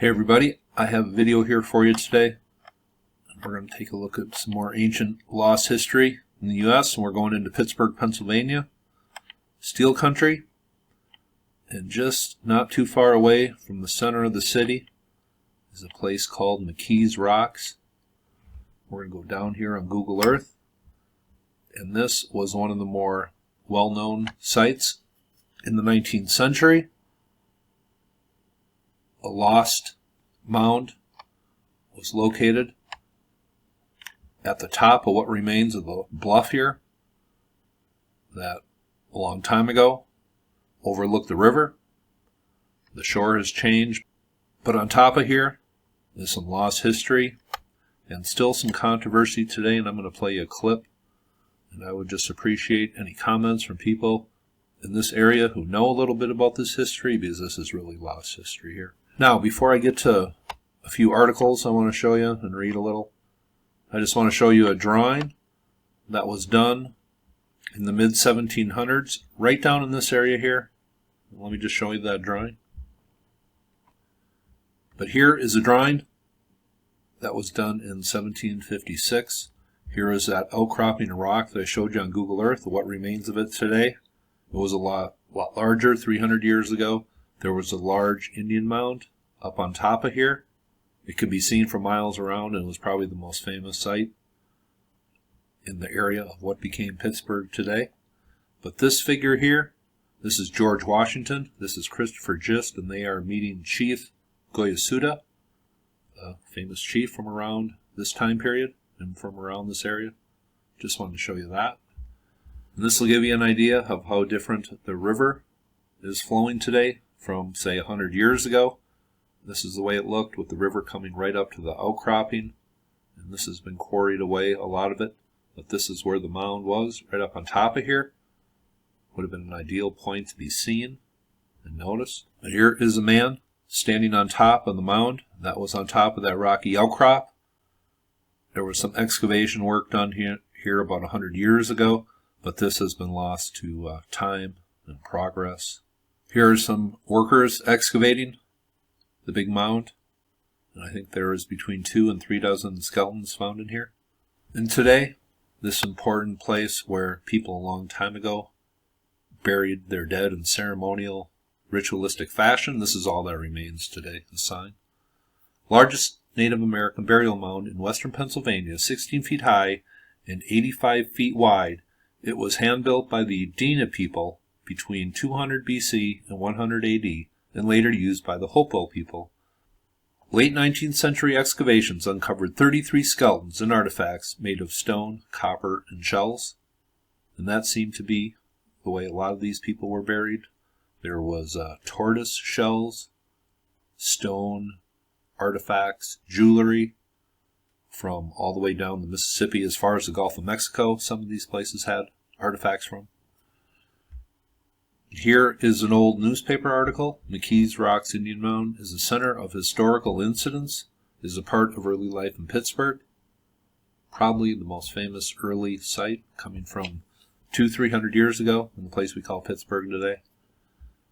Hey everybody, I have a video here for you today. We're going to take a look at some more ancient lost history in the U.S. and we're going into Pittsburgh, Pennsylvania, steel country, and just not too far away from the center of the city is a place called McKees Rocks. We're going to go down here on Google Earth, and this was one of the more well-known sites in the 19th century. A lost mound was located at the top of what remains of the bluff here that a long time ago overlooked the river. The shore has changed, but on top of here is some lost history and still some controversy today, and I'm going to play you a clip, and I would just appreciate any comments from people in this area who know a little bit about this history, because this is really lost history here. Now, before I get to a few articles I want to show you and read a little, I just want to show you a drawing that was done in the mid-1700s, right down in this area here. Let me just show you that drawing. But here is a drawing that was done in 1756. Here is that outcropping of rock that I showed you on Google Earth, what remains of it today. It was a lot larger 300 years ago. There was a large Indian mound up on top of here. It could be seen for miles around, and it was probably the most famous site in the area of what became Pittsburgh today. But this figure here, this is George Washington, this is Christopher Gist, and they are meeting Chief Goyasuda, a famous chief from around this time period and from around this area. Just wanted to show you that. And this will give you an idea of how different the river is flowing today from, say, 100 years ago. This is the way it looked, with the river coming right up to the outcropping, and this has been quarried away, a lot of it, but this is where the mound was, right up on top of here. Would have been an ideal point to be seen and noticed. But here is a man standing on top of the mound that was on top of that rocky outcrop. There was some excavation work done here about 100 years ago, but this has been lost to time and progress. Here are some workers excavating the big mound, and I think there is between 2 and 3 dozen skeletons found in here. And today, this important place where people a long time ago buried their dead in ceremonial, ritualistic fashion, this is all that remains today, the sign. Largest Native American burial mound in western Pennsylvania, 16 feet high and 85 feet wide. It was hand-built by the Dina people between 200 BC and 100 AD, and later used by the Hopewell people. Late 19th century excavations uncovered 33 skeletons and artifacts made of stone, copper, and shells, and that seemed to be the way a lot of these people were buried. There was tortoise shells, stone, artifacts, jewelry from all the way down the Mississippi as far as the Gulf of Mexico. Some of these places had artifacts from. Here is an old newspaper article. McKees Rocks Indian Mound is a center of historical incidents, is a part of early life in Pittsburgh. Probably the most famous early site, coming from 200-300 years ago in the place we call Pittsburgh today.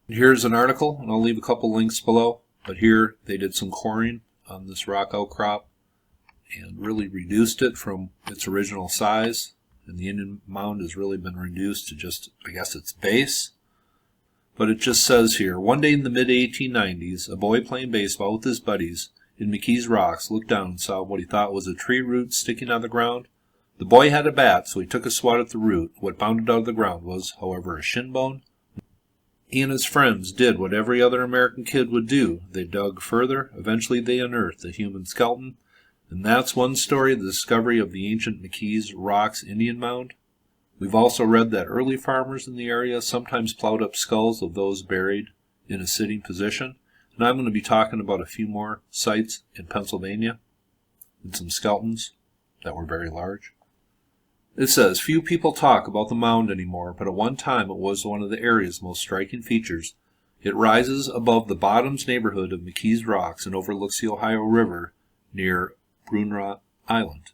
And here's an article, and I'll leave a couple links below, but here they did some coring on this rock outcrop and really reduced it from its original size, and the Indian mound has really been reduced to just, I guess, its base. But it just says here, one day in the mid-1890s, a boy playing baseball with his buddies in McKees Rocks looked down and saw what he thought was a tree root sticking out of the ground. The boy had a bat, so he took a swat at the root. What bounded out of the ground was, however, a shin bone. He and his friends did what every other American kid would do. They dug further. Eventually they unearthed a human skeleton. And that's one story of the discovery of the ancient McKees Rocks Indian Mound. We've also read that early farmers in the area sometimes plowed up skulls of those buried in a sitting position. And I'm going to be talking about a few more sites in Pennsylvania and some skeletons that were very large. It says, few people talk about the mound anymore, but at one time it was one of the area's most striking features. It rises above the Bottoms neighborhood of McKees Rocks and overlooks the Ohio River near Brunrot Island.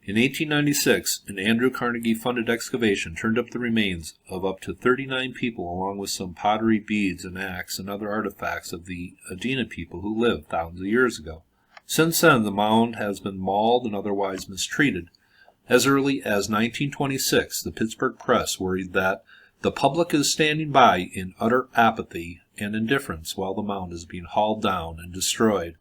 In 1896, an Andrew Carnegie-funded excavation turned up the remains of up to 39 people, along with some pottery, beads, and axe and other artifacts of the Adena people who lived thousands of years ago. Since then, the mound has been mauled and otherwise mistreated. As early as 1926, the Pittsburgh Press worried that the public is standing by in utter apathy and indifference while the mound is being hauled down and destroyed.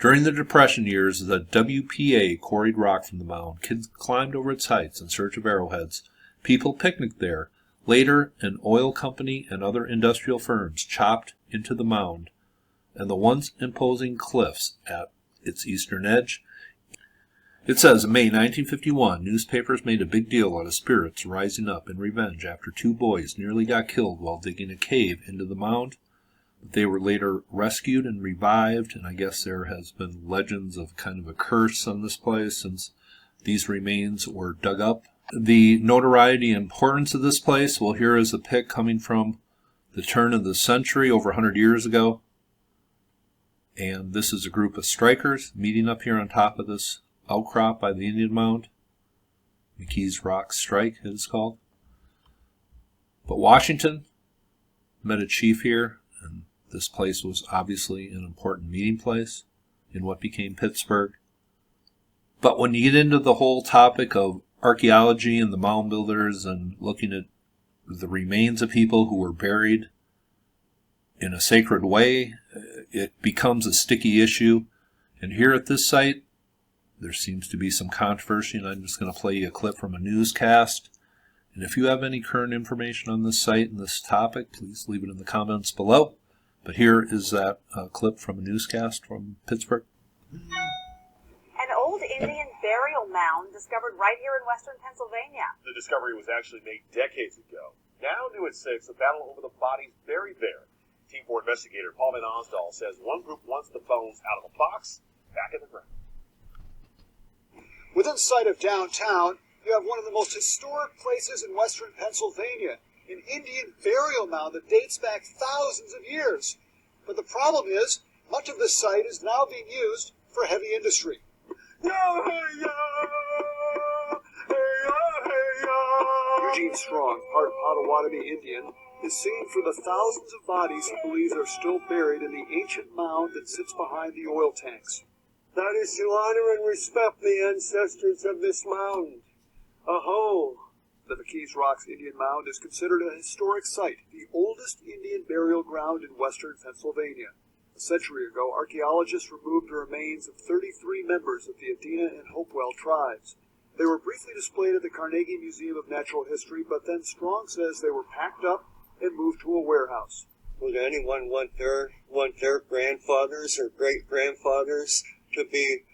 During the Depression years, the WTAE quarried rock from the mound. Kids climbed over its heights in search of arrowheads. People picnicked there. Later, an oil company and other industrial firms chopped into the mound and the once imposing cliffs at its eastern edge. It says, in May 1951, newspapers made a big deal out of spirits rising up in revenge after 2 boys nearly got killed while digging a cave into the mound. They were later rescued and revived, and I guess there has been legends of kind of a curse on this place since these remains were dug up. The notoriety and importance of this place, well, here is a pic coming from the turn of the century, over 100 years ago. And this is a group of strikers meeting up here on top of this outcrop by the Indian Mound. McKees Rocks Strike, it is called. But Washington met a chief here, and this place was obviously an important meeting place in what became Pittsburgh. But when you get into the whole topic of archaeology and the mound builders and looking at the remains of people who were buried in a sacred way, it becomes a sticky issue. And here at this site, there seems to be some controversy, and I'm just going to play you a clip from a newscast. And if you have any current information on this site and this topic, please leave it in the comments below. But here is that clip from a newscast from Pittsburgh. An old Indian burial mound discovered right here in western Pennsylvania. The discovery was actually made decades ago. Now new at 6, a battle over the bodies buried there. Team 4 investigator Paul Van Osdal says one group wants the bones out of a box, back in the ground. Within sight of downtown, you have one of the most historic places in western Pennsylvania, an Indian burial mound that dates back thousands of years. But the problem is, much of this site is now being used for heavy industry. Eugene Strong, part Potawatomi Indian, is singing for the thousands of bodies he believes are still buried in the ancient mound that sits behind the oil tanks. That is to honor and respect the ancestors of this mound. Aho! The McKees Rocks Indian Mound is considered a historic site, the oldest Indian burial ground in western Pennsylvania. A century ago, archaeologists removed the remains of 33 members of the Adena and Hopewell tribes. They were briefly displayed at the Carnegie Museum of Natural History, but then Strong says they were packed up and moved to a warehouse. Would anyone want their grandfathers or great-grandfathers to be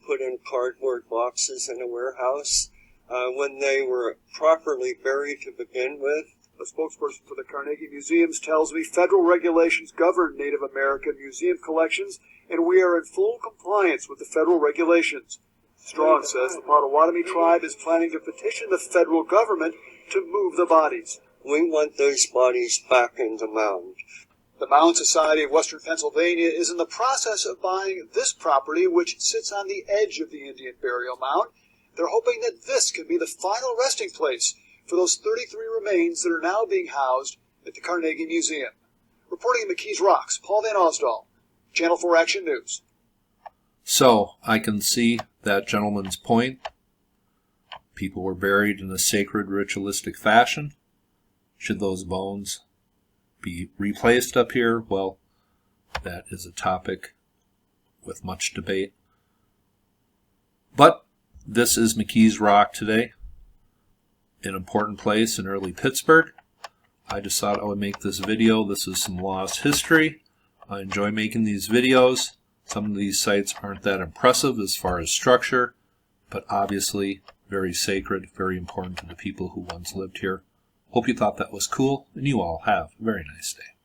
put in cardboard boxes in a warehouse when they were properly buried to begin with? A spokesperson for the Carnegie Museums tells me federal regulations govern Native American museum collections, and we are in full compliance with the federal regulations. Strong says the Potawatomi tribe is planning to petition the federal government to move the bodies. We want those bodies back in the mound. The Mound Society of Western Pennsylvania is in the process of buying this property, which sits on the edge of the Indian burial mound. They're hoping that this can be the final resting place for those 33 remains that are now being housed at the Carnegie Museum. Reporting in McKees Rocks, Paul Van Osdal, Channel 4 Action News. So, I can see that gentleman's point. People were buried in a sacred, ritualistic fashion. Should those bones be replaced up here? Well, that is a topic with much debate. But this is McKees Rock today, an important place in early Pittsburgh. I just thought I would make this video. This is some lost history. I enjoy making these videos. Some of these sites aren't that impressive as far as structure, but obviously very sacred, very important to the people who once lived here. Hope you thought that was cool, and you all have a very nice day.